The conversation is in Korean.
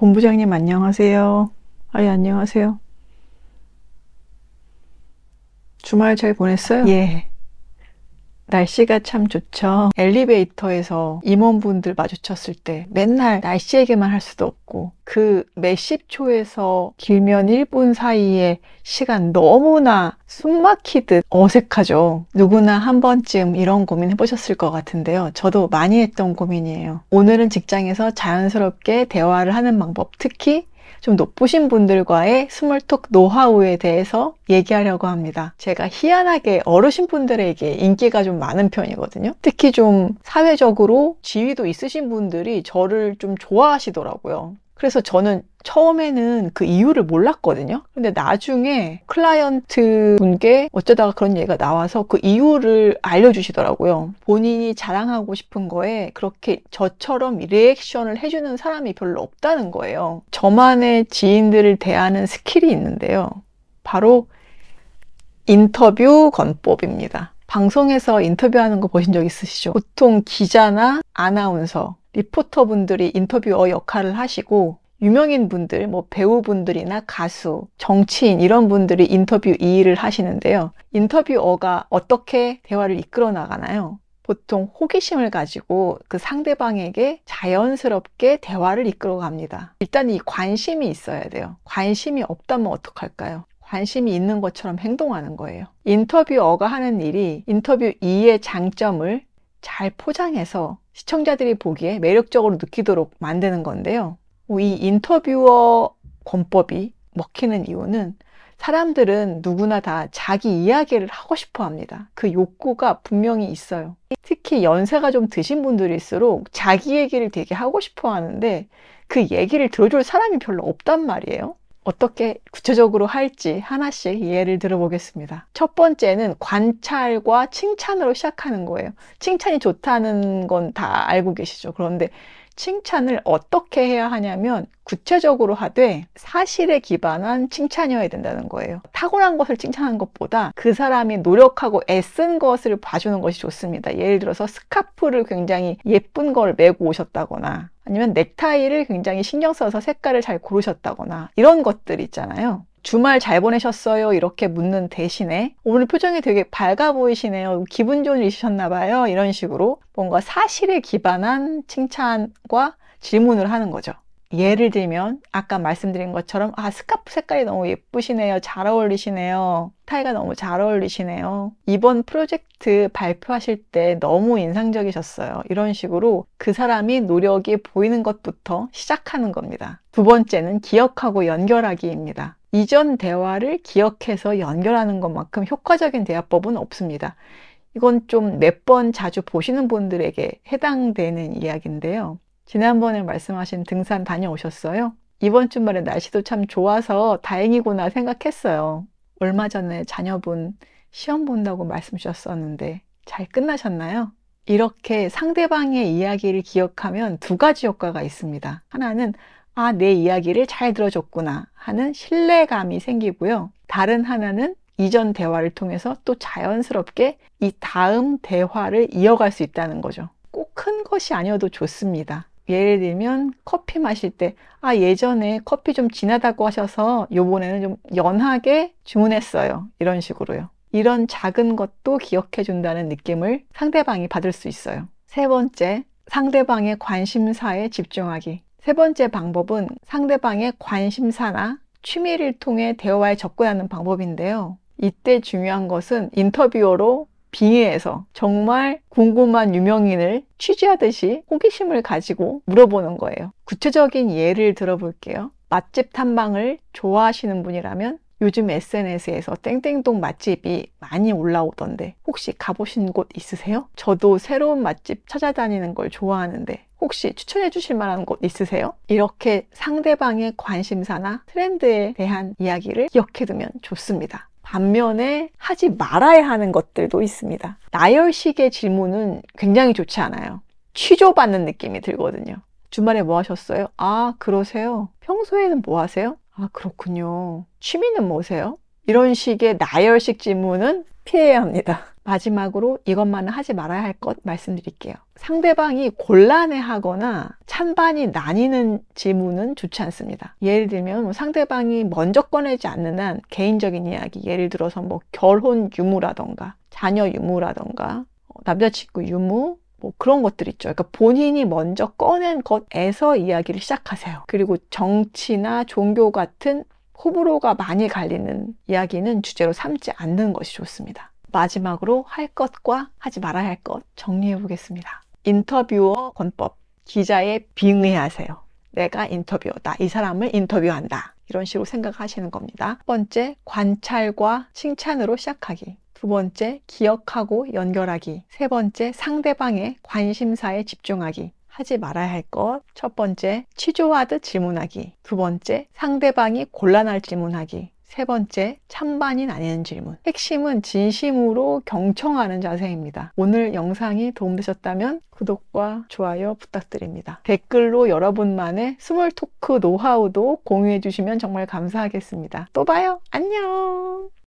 본부장님 안녕하세요. 아예 안녕하세요. 주말 잘 보냈어요? 예. 날씨가 참 좋죠. 엘리베이터에서 임원분들 마주쳤을 때 맨날 날씨 얘기만 할 수도 없고 그 몇십 초에서 길면 1분 사이에 시간 너무나 숨막히듯 어색하죠. 누구나 한 번쯤 이런 고민 해보셨을 것 같은데요. 저도 많이 했던 고민이에요. 오늘은 직장에서 자연스럽게 대화를 하는 방법, 특히 좀 높으신 분들과의 스몰톡 노하우에 대해서 얘기하려고 합니다. 제가 희한하게 어르신 분들에게 인기가 좀 많은 편이거든요. 특히 좀 사회적으로 지위도 있으신 분들이 저를 좀 좋아하시더라고요. 그래서 저는 처음에는 그 이유를 몰랐거든요. 근데 나중에 클라이언트 분께 어쩌다가 그런 얘기가 나와서 그 이유를 알려주시더라고요. 본인이 자랑하고 싶은 거에 그렇게 저처럼 리액션을 해주는 사람이 별로 없다는 거예요. 저만의 지인들을 대하는 스킬이 있는데요. 바로 인터뷰 권법입니다. 방송에서 인터뷰하는 거 보신 적 있으시죠? 보통 기자나 아나운서, 리포터 분들이 인터뷰어 역할을 하시고 유명인 분들, 뭐 배우분들이나 가수, 정치인 이런 분들이 인터뷰 이 일을 하시는데요. 인터뷰어가 어떻게 대화를 이끌어 나가나요? 보통 호기심을 가지고 그 상대방에게 자연스럽게 대화를 이끌어 갑니다. 일단 이 관심이 있어야 돼요. 관심이 없다면 어떡할까요? 관심이 있는 것처럼 행동하는 거예요. 인터뷰어가 하는 일이 인터뷰 2의 장점을 잘 포장해서 시청자들이 보기에 매력적으로 느끼도록 만드는 건데요. 이 인터뷰어 권법이 먹히는 이유는 사람들은 누구나 다 자기 이야기를 하고 싶어 합니다. 그 욕구가 분명히 있어요. 특히 연세가 좀 드신 분들일수록 자기 얘기를 되게 하고 싶어 하는데 그 얘기를 들어줄 사람이 별로 없단 말이에요. 어떻게 구체적으로 할지 하나씩 예를 들어보겠습니다. 첫 번째는 관찰과 칭찬으로 시작하는 거예요. 칭찬이 좋다는 건 다 알고 계시죠? 그런데 칭찬을 어떻게 해야 하냐면 구체적으로 하되 사실에 기반한 칭찬이어야 된다는 거예요. 타고난 것을 칭찬하는 것보다 그 사람이 노력하고 애쓴 것을 봐주는 것이 좋습니다. 예를 들어서 스카프를 굉장히 예쁜 걸 메고 오셨다거나 아니면 넥타이를 굉장히 신경 써서 색깔을 잘 고르셨다거나 이런 것들 있잖아요. 주말 잘 보내셨어요? 이렇게 묻는 대신에 오늘 표정이 되게 밝아 보이시네요. 기분 좋은 일이셨나 봐요. 이런 식으로 뭔가 사실에 기반한 칭찬과 질문을 하는 거죠. 예를 들면 아까 말씀드린 것처럼 스카프 색깔이 너무 예쁘시네요. 잘 어울리시네요. 타이가 너무 잘 어울리시네요. 이번 프로젝트 발표하실 때 너무 인상적이셨어요. 이런 식으로 그 사람이 노력이 보이는 것부터 시작하는 겁니다. 두 번째는 기억하고 연결하기입니다. 이전 대화를 기억해서 연결하는 것만큼 효과적인 대화법은 없습니다. 이건 좀 몇 번 자주 보시는 분들에게 해당되는 이야기인데요. 지난번에 말씀하신 등산 다녀오셨어요? 이번 주말에 날씨도 참 좋아서 다행이구나 생각했어요. 얼마 전에 자녀분 시험 본다고 말씀 주셨었는데 잘 끝나셨나요? 이렇게 상대방의 이야기를 기억하면 두 가지 효과가 있습니다. 하나는 내 이야기를 잘 들어줬구나 하는 신뢰감이 생기고요. 다른 하나는 이전 대화를 통해서 또 자연스럽게 이 다음 대화를 이어갈 수 있다는 거죠. 꼭 큰 것이 아니어도 좋습니다. 예를 들면 커피 마실 때 예전에 커피 좀 진하다고 하셔서 요번에는 좀 연하게 주문했어요. 이런 식으로요. 이런 작은 것도 기억해 준다는 느낌을 상대방이 받을 수 있어요. 세 번째, 상대방의 관심사에 집중하기. 세 번째 방법은 상대방의 관심사나 취미를 통해 대화에 접근하는 방법인데요. 이때 중요한 것은 인터뷰어로 빙의해서 정말 궁금한 유명인을 취재하듯이 호기심을 가지고 물어보는 거예요. 구체적인 예를 들어볼게요. 맛집 탐방을 좋아하시는 분이라면 요즘 SNS에서 땡땡동 맛집이 많이 올라오던데 혹시 가보신 곳 있으세요? 저도 새로운 맛집 찾아다니는 걸 좋아하는데 혹시 추천해 주실 만한 곳 있으세요? 이렇게 상대방의 관심사나 트렌드에 대한 이야기를 기억해 두면 좋습니다. 반면에 하지 말아야 하는 것들도 있습니다. 나열식의 질문은 굉장히 좋지 않아요. 취조받는 느낌이 들거든요. 주말에 뭐 하셨어요? 그러세요? 평소에는 뭐 하세요? 그렇군요. 취미는 뭐세요? 이런 식의 나열식 질문은 피해야 합니다. 마지막으로 이것만은 하지 말아야 할 것 말씀드릴게요. 상대방이 곤란해하거나 찬반이 나뉘는 질문은 좋지 않습니다. 예를 들면 뭐 상대방이 먼저 꺼내지 않는 한 개인적인 이야기, 예를 들어서 뭐 결혼 유무라던가 자녀 유무라던가 남자친구 유무, 뭐 그런 것들 있죠. 그러니까 본인이 먼저 꺼낸 것에서 이야기를 시작하세요. 그리고 정치나 종교 같은 호불호가 많이 갈리는 이야기는 주제로 삼지 않는 것이 좋습니다. 마지막으로 할 것과 하지 말아야 할 것 정리해 보겠습니다. 인터뷰어 권법, 기자에 빙의하세요. 내가 인터뷰어다. 이 사람을 인터뷰한다. 이런 식으로 생각하시는 겁니다. 첫 번째, 관찰과 칭찬으로 시작하기. 두 번째, 기억하고 연결하기. 세 번째, 상대방의 관심사에 집중하기. 하지 말아야 할 것. 첫 번째, 취조하듯 질문하기. 두 번째, 상대방이 곤란할 질문하기. 세 번째, 찬반이 나뉘는 질문. 핵심은 진심으로 경청하는 자세입니다. 오늘 영상이 도움되셨다면 구독과 좋아요 부탁드립니다. 댓글로 여러분만의 스몰 토크 노하우도 공유해 주시면 정말 감사하겠습니다. 또 봐요. 안녕.